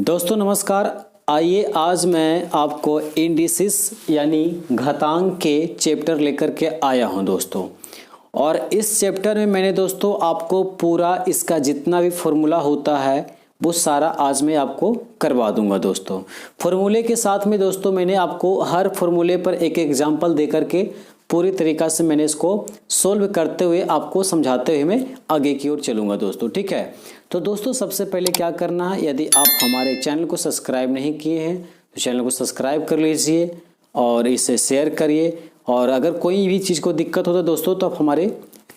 दोस्तों नमस्कार। आइए आज मैं आपको इंडिसिस यानी घातांक के चैप्टर लेकर के आया हूं दोस्तों। और इस चैप्टर में मैंने दोस्तों आपको पूरा इसका जितना भी फॉर्मूला होता है वो सारा आज मैं आपको करवा दूंगा दोस्तों। फॉर्मूले के साथ में दोस्तों मैंने आपको हर फॉर्मूले पर एक एग्जाम्पल दे करके पूरी तरीक़ा से मैंने इसको सोल्व करते हुए आपको समझाते हुए मैं आगे की ओर चलूँगा दोस्तों। ठीक है, तो दोस्तों सबसे पहले क्या करना है, यदि आप हमारे चैनल को सब्सक्राइब नहीं किए हैं तो चैनल को सब्सक्राइब कर लीजिए और इसे शेयर करिए। और अगर कोई भी चीज़ को दिक्कत हो तो दोस्तों तो आप हमारे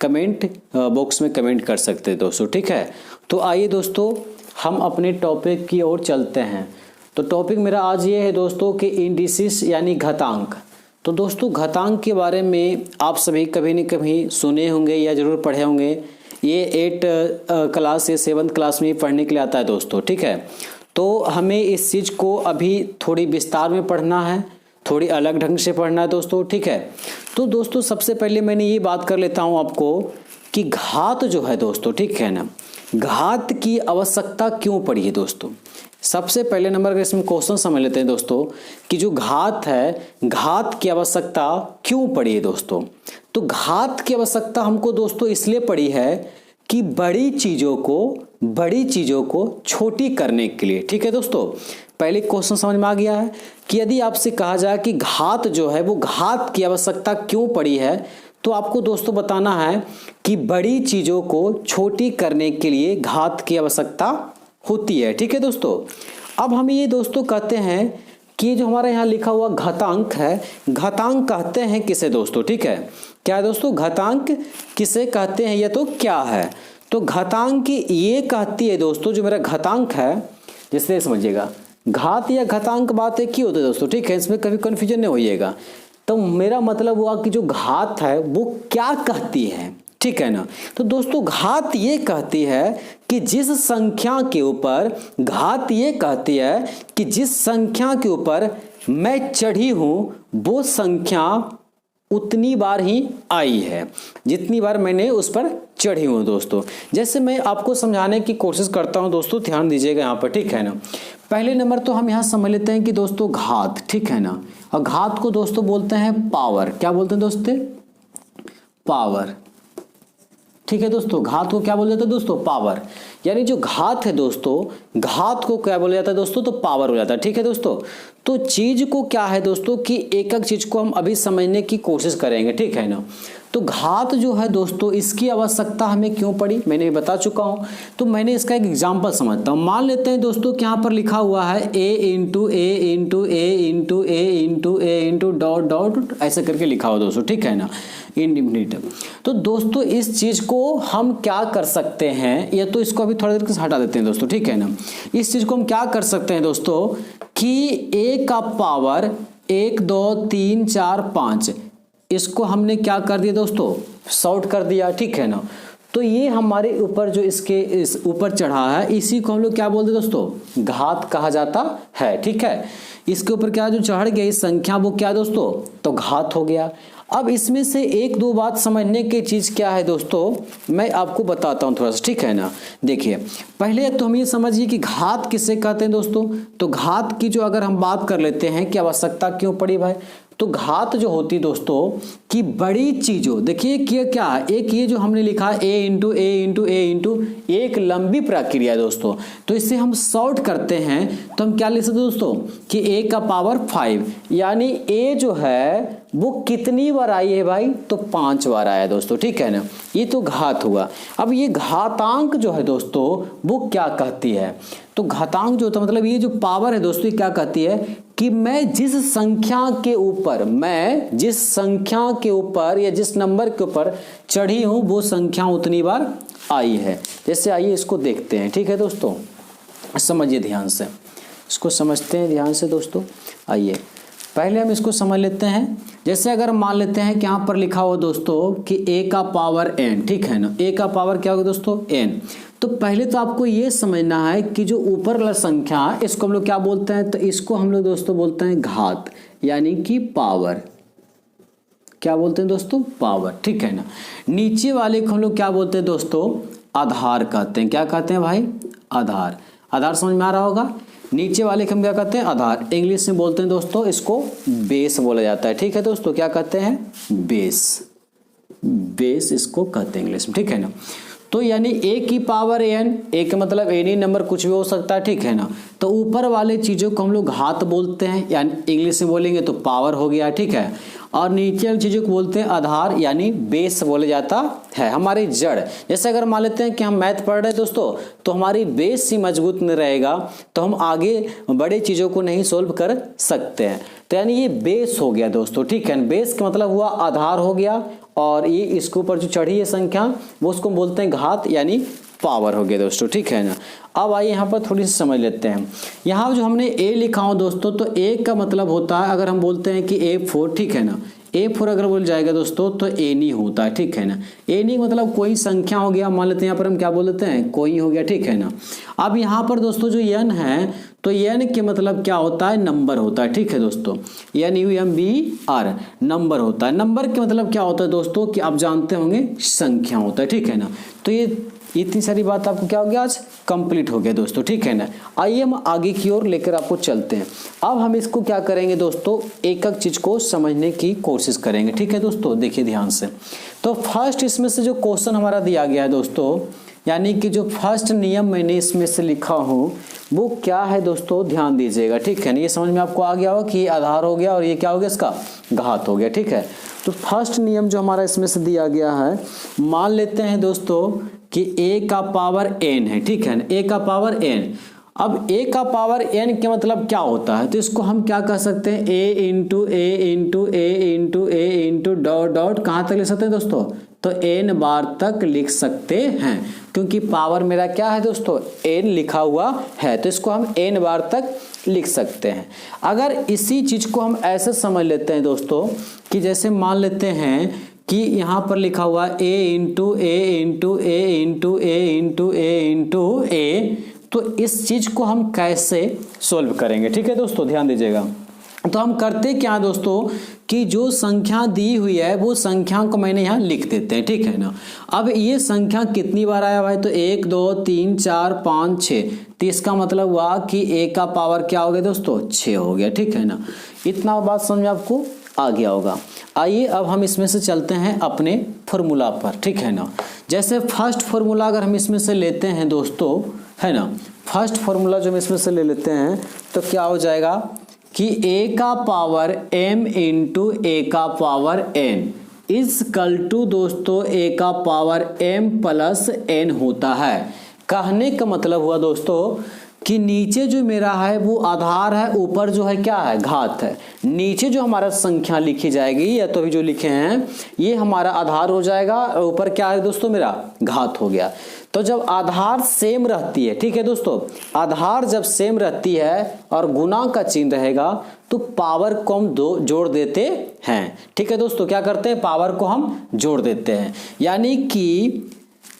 कमेंट बॉक्स में कमेंट कर सकते हैं दोस्तों। ठीक है, तो आइए दोस्तों हम अपने टॉपिक की ओर चलते हैं। तो टॉपिक मेरा आज ये है दोस्तों कि इंडिसिस यानी घातांक। तो दोस्तों घातांक के बारे में आप सभी कभी न कभी सुने होंगे या ज़रूर पढ़े होंगे। ये 8 क्लास या 7th क्लास में पढ़ने के लिए आता है दोस्तों। ठीक है, तो हमें इस चीज़ को अभी थोड़ी विस्तार में पढ़ना है, थोड़ी अलग ढंग से पढ़ना है दोस्तों। ठीक है, तो दोस्तों सबसे पहले मैंने ये बात कर लेता हूँ आपको कि घात जो है दोस्तों, ठीक है ना, घात की आवश्यकता क्यों पड़ी है दोस्तों। सबसे पहले नंबर का इसमें क्वेश्चन समझ लेते हैं दोस्तों कि जो घात है, घात की आवश्यकता क्यों पड़ी है दोस्तों। तो घात की आवश्यकता हमको दोस्तों इसलिए पड़ी है कि बड़ी चीज़ों को छोटी करने के लिए। ठीक है दोस्तों, पहले क्वेश्चन समझ में आ गया है कि यदि आपसे कहा जाए कि घात जो है वो घात की आवश्यकता क्यों पड़ी है, तो आपको दोस्तों बताना है कि बड़ी चीज़ों को छोटी करने के लिए घात की आवश्यकता होती है। ठीक है दोस्तों, अब हम ये दोस्तों कहते हैं कि जो हमारा यहाँ लिखा हुआ घातांक है, घातांक कहते हैं किसे दोस्तों। ठीक है, क्या है दोस्तों, घातांक किसे कहते हैं या तो क्या है। तो घातांक ये कहती है दोस्तों, जो मेरा घातांक है, जैसे समझिएगा घात या घातांक बात एक ही होती है दोस्तों। ठीक है, इसमें कभी कन्फ्यूजन नहीं होइएगा। तो मेरा मतलब हुआ कि जो घात है वो क्या कहती है। ठीक है ना, तो दोस्तों घात ये कहती है कि जिस संख्या के ऊपर, घात ये कहती है कि जिस संख्या के ऊपर मैं चढ़ी हूं वो संख्या उतनी बार ही आई है जितनी बार मैंने उस पर चढ़ी हूं दोस्तों। जैसे मैं आपको समझाने की कोशिश करता हूं दोस्तों, ध्यान दीजिएगा यहाँ पर। ठीक है ना, पहले नंबर तो हम यहाँ समझ लेते हैं कि दोस्तों घात, ठीक है ना, और घात को दोस्तों बोलते हैं पावर। क्या बोलते हैं दोस्तों, पावर। ठीक है दोस्तों, घात को क्या बोला जाता है दोस्तों, पावर। यानी जो घात है दोस्तों, घात को क्या बोला जाता है दोस्तों, तो पावर हो जाता है। ठीक है दोस्तों, तो चीज को क्या है दोस्तों कि एक एक चीज को हम अभी समझने की कोशिश करेंगे। ठीक है ना, तो घात जो है दोस्तों इसकी आवश्यकता हमें क्यों पड़ी मैंने बता चुका हूं। तो मैंने इसका एक एग्जांपल समझता हूं। मान लेते हैं दोस्तों कि यहाँ पर लिखा हुआ है a into A into A into A into A into dot dot ऐसे करके लिखा हुआ दोस्तों। ठीक है ना, इंडिफिनिट। तो दोस्तों इस चीज को हम क्या कर सकते हैं, या तो इसको अभी थोड़ी देर से हटा देते हैं दोस्तों। ठीक है ना, इस चीज को हम क्या कर सकते हैं दोस्तों कि a का पावर 1 2 3 4 5 इसको हमने क्या कर दिया दोस्तों, शॉर्ट कर दिया। ठीक है ना, तो ये हमारे ऊपर जो इसके इस ऊपर चढ़ा है इसी को हम लोग क्या बोलते हैं दोस्तों, घात कहा जाता है। ठीक है, इसके ऊपर क्या जो चढ़ गया इस संख्या वो क्या दोस्तों, तो घात हो गया। अब इसमें से एक दो बात समझने की चीज क्या है दोस्तों, मैं आपको बताता हूं थोड़ा सा। ठीक है ना, देखिए पहले तो हम ये समझिए कि घात किसे कहते हैं दोस्तों। तो घात की जो अगर हम बात कर लेते हैं कि आवश्यकता क्यों पड़ी भाई, तो घात जो होती दोस्तों कि बड़ी चीजों, देखिए क्या है, एक ये जो हमने लिखा ए into A into A into एक लंबी प्रक्रिया है दोस्तों। तो इससे हम शॉर्ट करते हैं तो हम क्या लिख सकते हैं दोस्तों कि ए का पावर 5, यानी ए जो है वो कितनी बार आई है भाई, तो 5 बार आया दोस्तों। ठीक है ना, ये तो घात हुआ। अब ये घातांक जो है दोस्तों वो क्या कहती है, तो घातांक जो होता है मतलब ये जो पावर है दोस्तों ये क्या कहती है कि मैं जिस संख्या के ऊपर या जिस नंबर के ऊपर चढ़ी हूं वो संख्या उतनी बार आई है। जैसे आइए इसको देखते हैं। ठीक है दोस्तों, समझिए ध्यान से, इसको समझते हैं ध्यान से दोस्तों। आइए पहले हम इसको समझ लेते हैं। जैसे अगर मान लेते हैं कि यहाँ पर लिखा हो दोस्तों कि a का पावर n। ठीक है ना, a का पावर क्या होगा दोस्तों, n। तो पहले तो आपको ये समझना है कि जो ऊपर वाला संख्या है इसको हम लोग क्या बोलते हैं, तो इसको हम लोग दोस्तों बोलते हैं घात, यानी कि पावर। क्या बोलते हैं दोस्तों, पावर। ठीक है ना, नीचे वाले को हम लोग क्या बोलते हैं दोस्तों, आधार कहते हैं। क्या कहते हैं भाई, आधार। आधार समझ में आ रहा होगा। नीचे वाले को हम क्या कहते हैं, आधार। इंग्लिश में बोलते हैं दोस्तों इसको बेस बोला जाता है। ठीक है दोस्तों, क्या कहते हैं, बेस, बेस इसको कहते हैं इंग्लिश में। ठीक है ना। तो यानी a की पावर n, a का मतलब एनी नंबर कुछ भी हो सकता है। ठीक है ना। तो ऊपर वाले चीज़ों को हम लोग घात बोलते हैं, यानी इंग्लिश में बोलेंगे तो पावर हो गया। ठीक है। और नीचे वाली चीज़ों को बोलते हैं आधार, यानी बेस बोला जाता है, हमारी जड़। जैसे अगर मान लेते हैं कि हम मैथ पढ़ रहे हैं दोस्तों, तो हमारी बेस ही मजबूत नहीं रहेगा तो हम आगे बड़े चीज़ों को नहीं सोल्व कर सकते हैं। तो यानी ये बेस हो गया दोस्तों। ठीक है। बेस का मतलब हुआ आधार हो गया, और ये इसके ऊपर जो चढ़ी है संख्या वो उसको बोलते हैं घात, यानी पावर हो गया दोस्तों। ठीक है ना। अब आइए यहाँ पर थोड़ी सी समझ लेते हैं। यहाँ जो हमने a लिखा हो दोस्तों, तो a का मतलब होता है, अगर हम बोलते हैं कि A4, ठीक है ना, A4 अगर बोल जाएगा दोस्तों तो a नहीं होता है। ठीक है ना। a नहीं मतलब कोई संख्या हो गया, मान लेते हैं यहाँ पर हम क्या बोल देते हैं, कोई हो गया। ठीक है ना। अब यहाँ पर दोस्तों जो n है, तो n के मतलब क्या होता है, नंबर होता है। ठीक है दोस्तों, NUMBR नंबर होता है। नंबर के मतलब क्या होता है दोस्तों, कि आप जानते होंगे संख्या होता है। ठीक है ना। तो ये इतनी सारी बात आपको क्या हो गया, आज कंप्लीट हो गया दोस्तों। ठीक है ना। आइए हम आगे की ओर लेकर आपको चलते हैं। अब हम इसको क्या करेंगे दोस्तों, एक एक चीज को समझने की कोशिश करेंगे। ठीक है दोस्तों, देखिए ध्यान से। तो फर्स्ट इसमें से जो क्वेश्चन हमारा दिया गया है दोस्तों, यानी कि जो फर्स्ट नियम मैंने इसमें से लिखा हूँ वो क्या है दोस्तों, ध्यान दीजिएगा। ठीक है ना। ये समझ में आपको आ गया होगा कि ये आधार हो गया और ये क्या हो गया, इसका घात हो गया। ठीक है। तो फर्स्ट नियम जो हमारा इसमें से दिया गया है, मान लेते हैं दोस्तों कि a का पावर n है। ठीक है ना। a का पावर n। अब a का पावर n के मतलब क्या होता है, तो इसको हम क्या कह सकते हैं, a into A into A into A into dot dot, कहाँ तक लिख सकते हैं दोस्तों, तो n बार तक लिख सकते हैं, क्योंकि पावर मेरा क्या है दोस्तों, n लिखा हुआ है, तो इसको हम n बार तक लिख सकते हैं। अगर इसी चीज को हम ऐसे समझ लेते हैं दोस्तों, कि जैसे मान लेते हैं कि यहाँ पर लिखा हुआ a into A into A into A into A into A, तो इस चीज को हम कैसे सोल्व करेंगे। ठीक है दोस्तों, ध्यान दीजिएगा। तो हम करते क्या दोस्तों, कि जो संख्या दी हुई है वो संख्या को मैंने यहाँ लिख देते हैं। ठीक है ना। अब ये संख्या कितनी बार आया भाई, तो 1 2 3 4 5 6, तो इसका मतलब हुआ कि a का पावर क्या हो गया दोस्तों, 6 हो गया। ठीक है ना। इतना बात समझ आपको आ गया होगा। आइए अब हम इसमें से चलते हैं अपने फॉर्मूला पर। ठीक है ना। जैसे फर्स्ट फॉर्मूला अगर हम इसमें से लेते हैं दोस्तों, है ना, फर्स्ट फॉर्मूला जो हम इसमें से ले लेते हैं, तो क्या हो जाएगा कि a का पावर m इंटू a का पावर n इजकल टू दोस्तों a का पावर m प्लस n होता है। कहने का मतलब हुआ दोस्तों कि नीचे जो मेरा है वो आधार है, ऊपर जो है क्या है, घात है। नीचे जो हमारा संख्या लिखी जाएगी, या तो अभी जो लिखे हैं ये हमारा आधार हो जाएगा, और ऊपर क्या है दोस्तों, मेरा घात हो गया। तो जब आधार सेम रहती है, ठीक है दोस्तों, आधार जब सेम रहती है और गुना का चिन्ह रहेगा, तो पावर को हम जोड़ देते हैं। ठीक है दोस्तों, क्या करते हैं, पावर को हम जोड़ देते हैं। यानी कि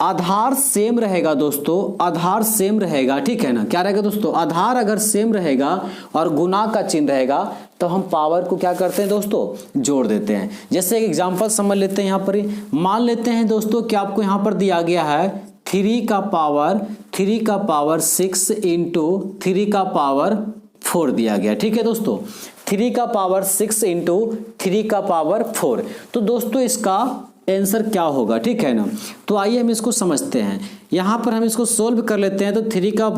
आधार सेम रहेगा दोस्तों, आधार सेम रहेगा। ठीक है ना। क्या रहेगा दोस्तों, आधार अगर सेम रहेगा और गुना का चिन्ह रहेगा, तो हम पावर को क्या करते हैं दोस्तों, जोड़ देते हैं। जैसे एक एग्जांपल समझ लेते हैं। यहाँ पर मान लेते हैं दोस्तों कि आपको यहाँ पर दिया गया है 3 का पावर 6 इंटू 3 का पावर 4 दिया गया। ठीक है दोस्तों, 3 का पावर 6 इंटू 3 का पावर 4। तो दोस्तों इसका आंसर क्या होगा, ठीक है ना। तो आइए हम इसको समझते हैं। यहाँ पर हम इसको सोल्व कर लेते हैं। तो 3 का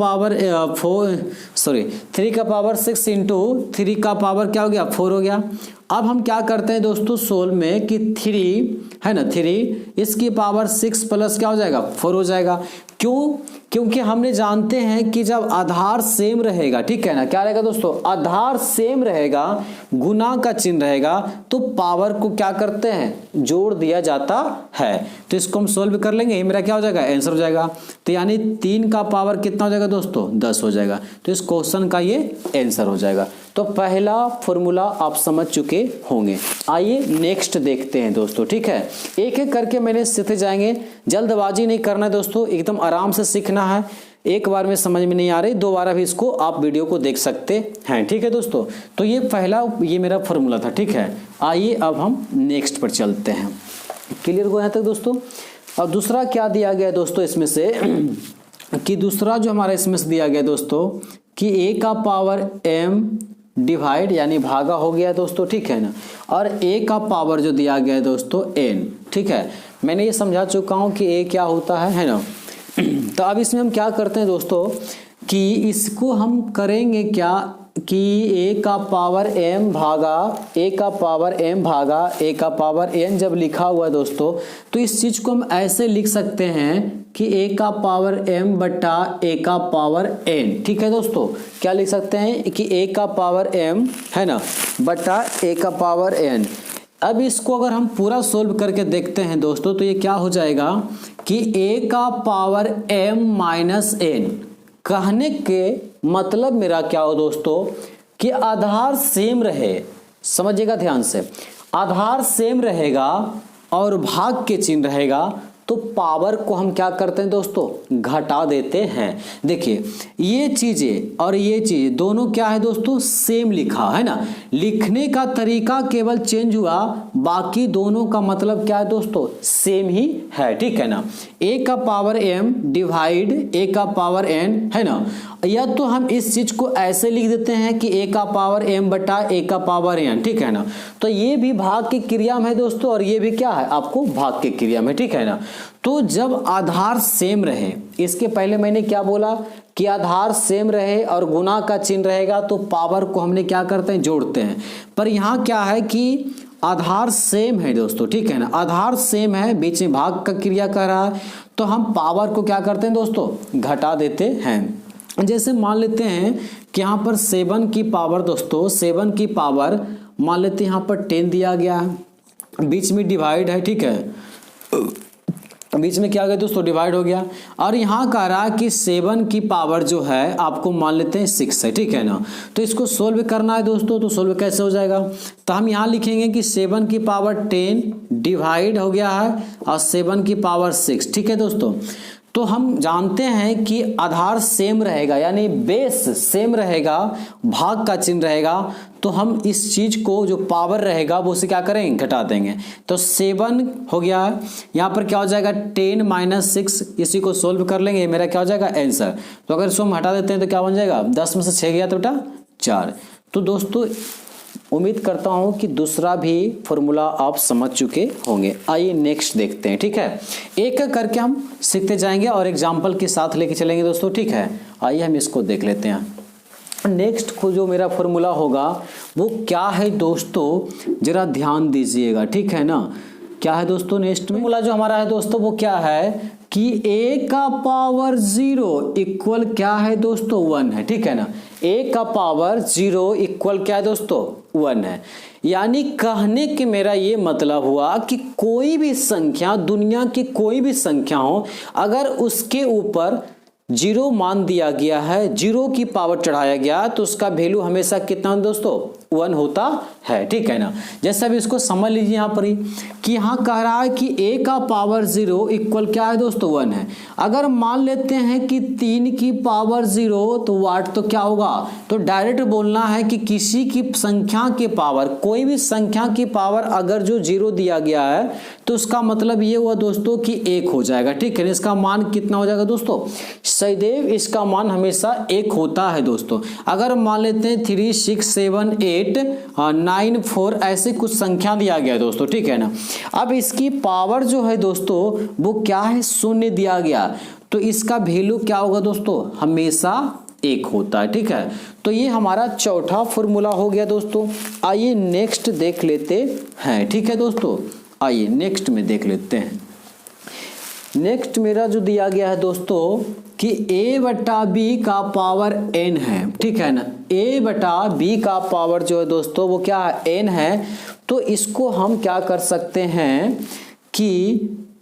पावर 6 इंटू 3 का पावर क्या हो गया, 4 हो गया। अब हम क्या करते हैं दोस्तों सोल्व में कि 3 है ना, 3 इसकी पावर 6 प्लस क्या हो जाएगा, 4 हो जाएगा। क्यों, क्योंकि हमने जानते हैं कि जब आधार सेम रहेगा, ठीक है ना, क्या रहेगा दोस्तों, आधार सेम रहेगा, गुना का चिन्ह रहेगा, तो पावर को क्या करते हैं, जोड़ दिया जाता है। तो इसको हम सोल्व कर लेंगे, ये मेरा क्या हो जाएगा, आंसर हो जाएगा। तो यानी 3 का पावर कितना हो जाएगा दोस्तों, 10 हो जाएगा। तो इस क्वेश्चन का ये आंसर हो जाएगा। तो पहला फॉर्मूला आप समझ चुके होंगे। आइए नेक्स्ट देखते हैं दोस्तों, ठीक है। एक एक करके मैंने सीखते जाएंगे, जल्दबाजी नहीं करना है दोस्तों, एकदम आराम से सीखना है। एक बार में समझ में नहीं आ रही, दोबारा भी इसको आप वीडियो को देख सकते हैं, ठीक है दोस्तों। तो ये पहला ये मेरा फॉर्मूला था, ठीक है। आइए अब हम नेक्स्ट पर चलते हैं। क्लियर हो यहाँ तक दोस्तों। अब दूसरा क्या दिया गया दोस्तों इसमें से, कि दूसरा जो हमारा इसमें से दिया गया दोस्तों कि a का पावर m डिवाइड यानी भागा हो गया दोस्तों, ठीक है ना, और a का पावर जो दिया गया है दोस्तों n, ठीक है। मैंने ये समझा चुका हूँ कि a क्या होता है ना। तो अब इसमें हम क्या करते हैं दोस्तों कि इसको हम करेंगे क्या कि a का पावर m भागा a का पावर m भागा a का पावर n जब लिखा हुआ है दोस्तों, तो इस चीज को हम ऐसे लिख सकते हैं कि a का पावर m बटा a का पावर n, ठीक है दोस्तों। क्या लिख सकते हैं कि a का पावर m है ना बटा a का पावर n। अब इसको अगर हम पूरा सोल्व करके देखते हैं दोस्तों, तो ये क्या हो जाएगा कि a का पावर m माइनस n। कहने के मतलब मेरा क्या हो दोस्तों कि आधार सेम रहे, समझिएगा ध्यान से, आधार सेम रहेगा और भाग के चिन्ह रहेगा, तो पावर को हम क्या करते हैं दोस्तों घटा देते हैं। देखिए ये चीजें और ये चीज दोनों क्या है दोस्तों सेम लिखा है ना, लिखने का तरीका केवल चेंज हुआ, बाकी दोनों का मतलब क्या है दोस्तों सेम ही है, ठीक है ना। a का पावर m डिवाइड a का पावर n है ना, या तो हम इस चीज को ऐसे लिख देते हैं कि a का पावर m बटा a का पावर n, ठीक है ना। तो ये भी भाग की क्रिया में है दोस्तों और ये भी क्या है आपको भाग की क्रिया में, ठीक है ना। तो जब आधार सेम रहे, इसके पहले मैंने क्या बोला कि आधार सेम रहे और गुना का चिन्ह रहेगा तो पावर को हमने क्या करते हैं जोड़ते हैं, पर यहाँ क्या है कि आधार सेम है दोस्तों, ठीक है ना, आधार सेम है, बीच में भाग का क्रिया कर रहा है, तो हम पावर को क्या करते हैं दोस्तों घटा देते हैं। जैसे मान लेते हैं कि यहाँ पर 7 की पावर दोस्तों 7 की पावर मान लेते हैं यहाँ पर 10 दिया गया है, बीच में डिवाइड है, ठीक है, बीच में क्या हो गया दोस्तों डिवाइड हो गया, और यहाँ कह रहा है कि 7 की पावर जो है आपको मान लेते हैं 6 है, ठीक है ना। तो इसको सोल्व करना है दोस्तों, तो सोल्व कैसे हो जाएगा, तो हम यहाँ लिखेंगे कि 7 की पावर 10 डिवाइड हो गया है और 7 की पावर 6, ठीक है दोस्तों। तो हम जानते हैं कि आधार सेम रहेगा यानी बेस सेम रहेगा, भाग का चिन्ह रहेगा, तो हम इस चीज को जो पावर रहेगा वो उसे क्या करेंगे घटा देंगे। तो 7 हो गया, यहाँ पर क्या हो जाएगा 10 माइनस 6, इसी को सोल्व कर लेंगे, मेरा क्या हो जाएगा आंसर। तो अगर इसको हम हटा देते हैं तो क्या बन जाएगा 10 में से 6 गया तो बेटा 4। तो दोस्तों उम्मीद करता हूं कि दूसरा भी फॉर्मूला आप समझ चुके होंगे। आइए नेक्स्ट देखते हैं, ठीक है, एक एक करके हम सीखते जाएंगे और एग्जाम्पल के साथ लेके चलेंगे दोस्तों, ठीक है। आइए हम इसको देख लेते हैं। नेक्स्ट को जो मेरा फॉर्मूला होगा वो क्या है दोस्तों जरा ध्यान दीजिएगा, ठीक है ना। क्या है दोस्तों नेक्स्ट फॉर्मूला जो हमारा है दोस्तों वो क्या है कि a का पावर 0 इक्वल क्या है दोस्तों 1 है, ठीक है ना। a का पावर 0 इक्वल क्या है दोस्तों 1 है, यानी कहने के मेरा ये मतलब हुआ कि कोई भी संख्या, दुनिया की कोई भी संख्या हो, अगर उसके ऊपर 0 मान दिया गया है, 0 की पावर चढ़ाया गया, तो उसका वैल्यू हमेशा कितना दोस्तों 1 होता है, ठीक है ना। जैसे अब इसको समझ लीजिए यहाँ पर ही कि यहाँ कह रहा है कि a का पावर 0 इक्वल क्या है दोस्तों 1 है। अगर मान लेते हैं कि 3 की पावर 0 तो वाट तो क्या होगा, तो डायरेक्ट बोलना है कि किसी की संख्या के पावर, कोई भी संख्या की पावर अगर जो 0 दिया गया है तो उसका मतलब ये हुआ दोस्तों कि 1 हो जाएगा, ठीक है। इसका मान कितना हो जाएगा दोस्तों, सदैव इसका मान हमेशा 1 होता है दोस्तों। अगर मान लेते हैं 3 6 7 8 9 4 ऐसे कुछ संख्या दिया गया है दोस्तों, ठीक है ना। अब इसकी पावर जो है दोस्तों वो क्या है 0 दिया गया, तो इसका वैल्यू क्या होगा दोस्तों हमेशा 1 होता है, ठीक है। तो ये हमारा चौथा फॉर्मूला हो गया दोस्तों। आइए नेक्स्ट देख लेते हैं, ठीक है दोस्तों। आइए नेक्स्ट में देख लेते हैं। नेक्स्ट मेरा जो दिया गया है दोस्तों कि a बटा b का पावर n है, ठीक है ना। a बटा b का पावर जो है दोस्तों वो क्या है n है, तो इसको हम क्या कर सकते हैं कि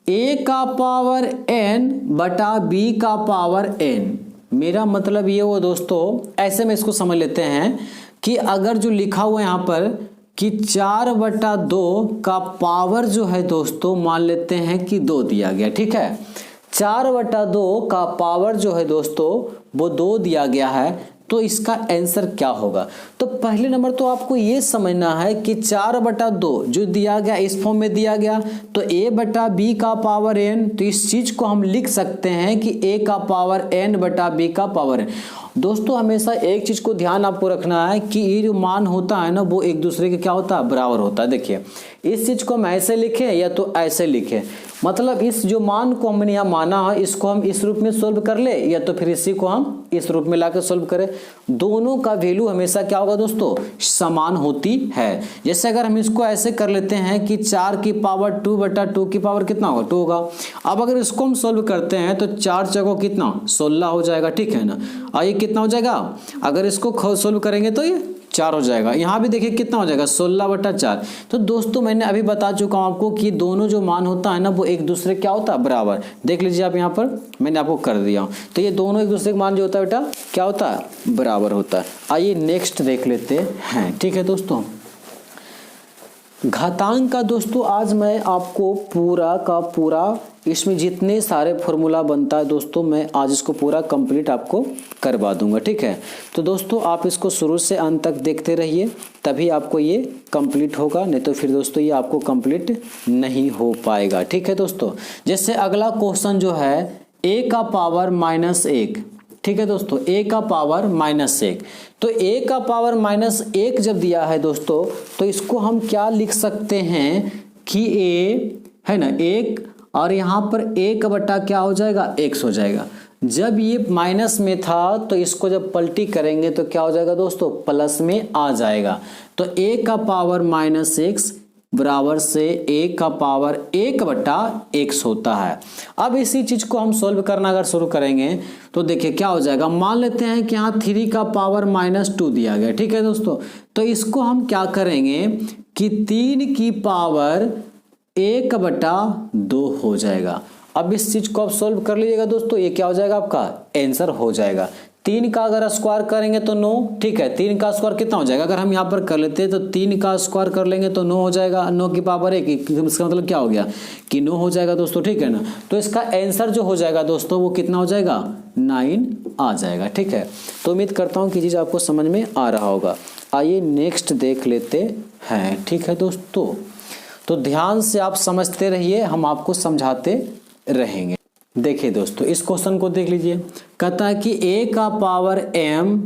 a का पावर n बटा b का पावर n, मेरा मतलब ये हुआ दोस्तों, ऐसे में इसको समझ लेते हैं कि अगर जो लिखा हुआ है यहाँ पर कि 4/2 का पावर जो है दोस्तों मान लेते हैं कि 2 दिया गया, ठीक है। 4/2 का पावर जो है दोस्तों वो 2 दिया गया है, तो इसका आंसर क्या होगा। तो पहले नंबर तो आपको ये समझना है कि 4/2 जो दिया गया इस फॉर्म में दिया गया, तो a बटा b का पावर n, तो इस चीज को हम लिख सकते हैं कि a का पावर n बटा b का पावर n। दोस्तों हमेशा एक चीज को ध्यान आपको रखना है कि ये जो मान होता है ना वो एक दूसरे के क्या होता है, बराबर होता है। देखिए इस चीज को हम ऐसे लिखें या तो ऐसे लिखें, मतलब इस जो मान को हमने यहाँ माना है इसको हम इस रूप में सोल्व कर ले या तो फिर इसी को हम इस रूप में लाकर सोल्व करें, दोनों का वैल्यू हमेशा क्या होगा दोस्तों, समान होती है। जैसे अगर हम इसको ऐसे कर लेते हैं कि 4 की पावर 2 बटा 2 की पावर कितना होगा, 2 होगा। अब अगर इसको हम सोल्व करते हैं तो 4 चौको कितना, 16 हो जाएगा, ठीक है ना। और ये कितना हो जाएगा, अगर इसको सोल्व करेंगे तो ये 4 हो जाएगा। यहाँ भी देखिए कितना हो जाएगा, 16 बटा 4। तो दोस्तों मैंने अभी बता चुका हूँ आपको कि दोनों जो मान होता है ना वो एक दूसरे क्या होता है, बराबर। देख लीजिए आप यहाँ पर मैंने आपको कर दिया हूँ, तो ये दोनों एक दूसरे का मान जो होता है बेटा क्या होता है, बराबर होता है। आइए नेक्स्ट देख लेते हैं, ठीक है दोस्तों। घातांक का दोस्तों आज मैं आपको पूरा का पूरा इसमें जितने सारे फॉर्मूला बनता है दोस्तों मैं आज इसको पूरा कंप्लीट आपको करवा दूंगा, ठीक है। तो दोस्तों आप इसको शुरू से अंत तक देखते रहिए, तभी आपको ये कंप्लीट होगा, नहीं तो फिर दोस्तों ये आपको कंप्लीट नहीं हो पाएगा, ठीक है दोस्तों। जैसे अगला क्वेश्चन जो है a का पावर -1, ठीक है दोस्तों, a का पावर -1। तो a का पावर -1 जब दिया है दोस्तों तो इसको हम क्या लिख सकते हैं कि a है ना 1 और यहाँ पर 1 बटा क्या हो जाएगा, x हो जाएगा। जब ये माइनस में था तो इसको जब पलटी करेंगे तो क्या हो जाएगा दोस्तों, प्लस में आ जाएगा। तो a का पावर -x बराबर से a का पावर 1 बटा x होता है। अब इसी चीज को हम सोल्व करना अगर शुरू करेंगे तो देखिए क्या हो जाएगा, मान लेते हैं कि यहाँ 3 का पावर -2 दिया गया, ठीक है दोस्तों। तो इसको हम क्या करेंगे कि 3 की पावर 1 बटा 2 हो जाएगा। अब इस चीज को आप सोल्व कर लीजिएगा दोस्तों, ये क्या हो जाएगा आपका आंसर हो जाएगा। 3 का अगर स्क्वायर करेंगे तो 9, ठीक है। 3 का स्क्वायर कितना हो जाएगा, अगर हम यहाँ पर कर लेते हैं तो 3 का स्क्वायर कर लेंगे तो 9 हो जाएगा। 9 की पावर 1, इसका मतलब क्या हो गया कि 9 हो जाएगा दोस्तों, ठीक है ना। तो इसका आंसर जो हो जाएगा दोस्तों वो कितना हो जाएगा, 9 आ जाएगा, ठीक है। तो उम्मीद करता हूँ कि चीज़ आपको समझ में आ रहा होगा। आइए नेक्स्ट देख लेते हैं, ठीक है दोस्तों। तो ध्यान से आप समझते रहिए, हम आपको समझाते रहेंगे। देखिए दोस्तों इस क्वेश्चन को देख लीजिए, कहता है कि a का पावर m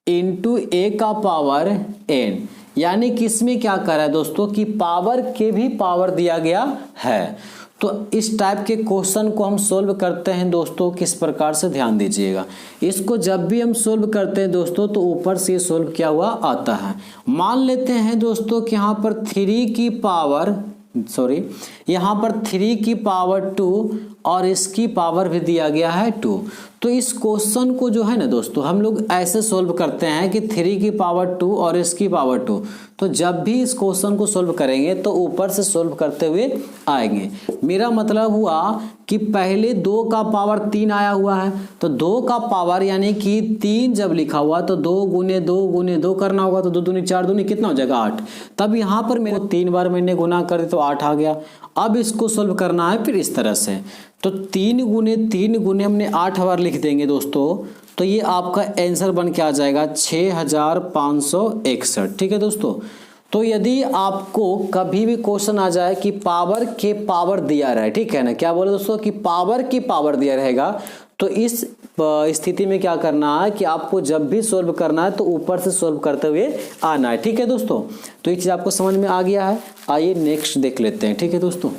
इंटू a का पावर n, यानी कि इसमें क्या कर रहा है दोस्तों कि पावर के भी पावर दिया गया है। तो इस टाइप के क्वेश्चन को हम सोल्व करते हैं दोस्तों किस प्रकार से, ध्यान दीजिएगा। इसको जब भी हम सोल्व करते हैं दोस्तों तो ऊपर से सोल्व किया हुआ आता है। मान लेते हैं दोस्तों कि यहाँ पर 3 की पावर 2 और इसकी पावर भी दिया गया है 2। तो इस क्वेश्चन को जो है ना दोस्तों हम लोग ऐसे सोल्व करते हैं कि 3 की पावर 2 और इसकी पावर 2। तो जब भी इस क्वेश्चन को सोल्व करेंगे तो ऊपर से सोल्व करते हुए आएंगे। मेरा मतलब हुआ कि पहले 2 का पावर 3 आया हुआ है, तो 2 का पावर यानी कि 3 जब लिखा हुआ तो 2 गुने 2 गुने 2 करना होगा, तो 2 दूनी 4 दूनी कितना हो जाएगा 8। तब यहाँ पर मेरे 3 बार मैंने गुना कर दिया तो 8 आ गया। अब इसको सोल्व करना है फिर इस तरह से, तो 3 गुने हमने 8 बार लिख देंगे दोस्तों, तो ये आपका आंसर बन के आ जाएगा 6561, ठीक है दोस्तों। तो यदि आपको कभी भी क्वेश्चन आ जाए कि पावर के पावर दिया रहे, ठीक है ना, क्या बोले दोस्तों कि पावर की पावर दिया रहेगा, तो इस स्थिति में क्या करना है कि आपको जब भी सोल्व करना है तो ऊपर से सोल्व करते हुए आना है, ठीक है दोस्तों। तो ये चीज आपको समझ में आ गया है। आइए नेक्स्ट देख लेते हैं, ठीक है दोस्तों।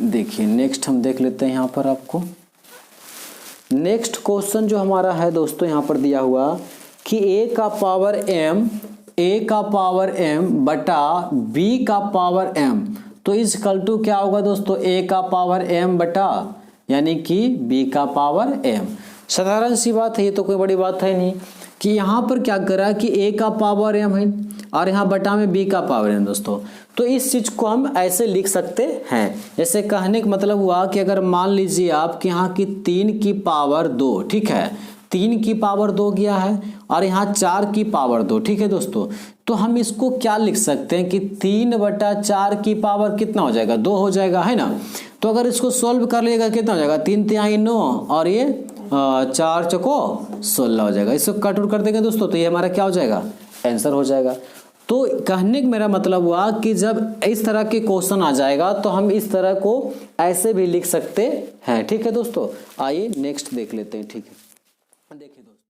देखिए नेक्स्ट हम देख लेते हैं, यहाँ पर आपको नेक्स्ट क्वेश्चन जो हमारा है दोस्तों यहाँ पर दिया हुआ कि a का पावर m बटा b का पावर m, तो इज इक्वल टू क्या होगा दोस्तों, a का पावर m बटा यानी कि b का पावर m। साधारण सी बात है, ये तो कोई बड़ी बात है नहीं कि यहाँ पर क्या करा कि a का पावर m है और यहाँ बटा में b का पावर m दोस्तों। तो इस चीज को हम ऐसे लिख सकते हैं, जैसे कहने का मतलब हुआ कि अगर मान लीजिए आप कि यहाँ की 3 की पावर 2, ठीक है, 3 की पावर 2 गया है और यहाँ 4 की पावर 2, ठीक है दोस्तों। तो हम इसको क्या लिख सकते हैं कि 3 बटा 4 की पावर कितना हो जाएगा, 2 हो जाएगा, है ना। तो अगर इसको सोल्व कर लिएगा कितना हो जाएगा, 3 तिहाई 9 और ये 4 चौको 16 हो जाएगा। इसको कट आउट कर देंगे दोस्तों तो ये हमारा क्या हो जाएगा, आंसर हो जाएगा। तो कहने का मेरा मतलब हुआ कि जब इस तरह के क्वेश्चन आ जाएगा तो हम इस तरह को ऐसे भी लिख सकते हैं, ठीक है दोस्तों। आइए नेक्स्ट देख लेते हैं, ठीक है। देखिए दोस्तों,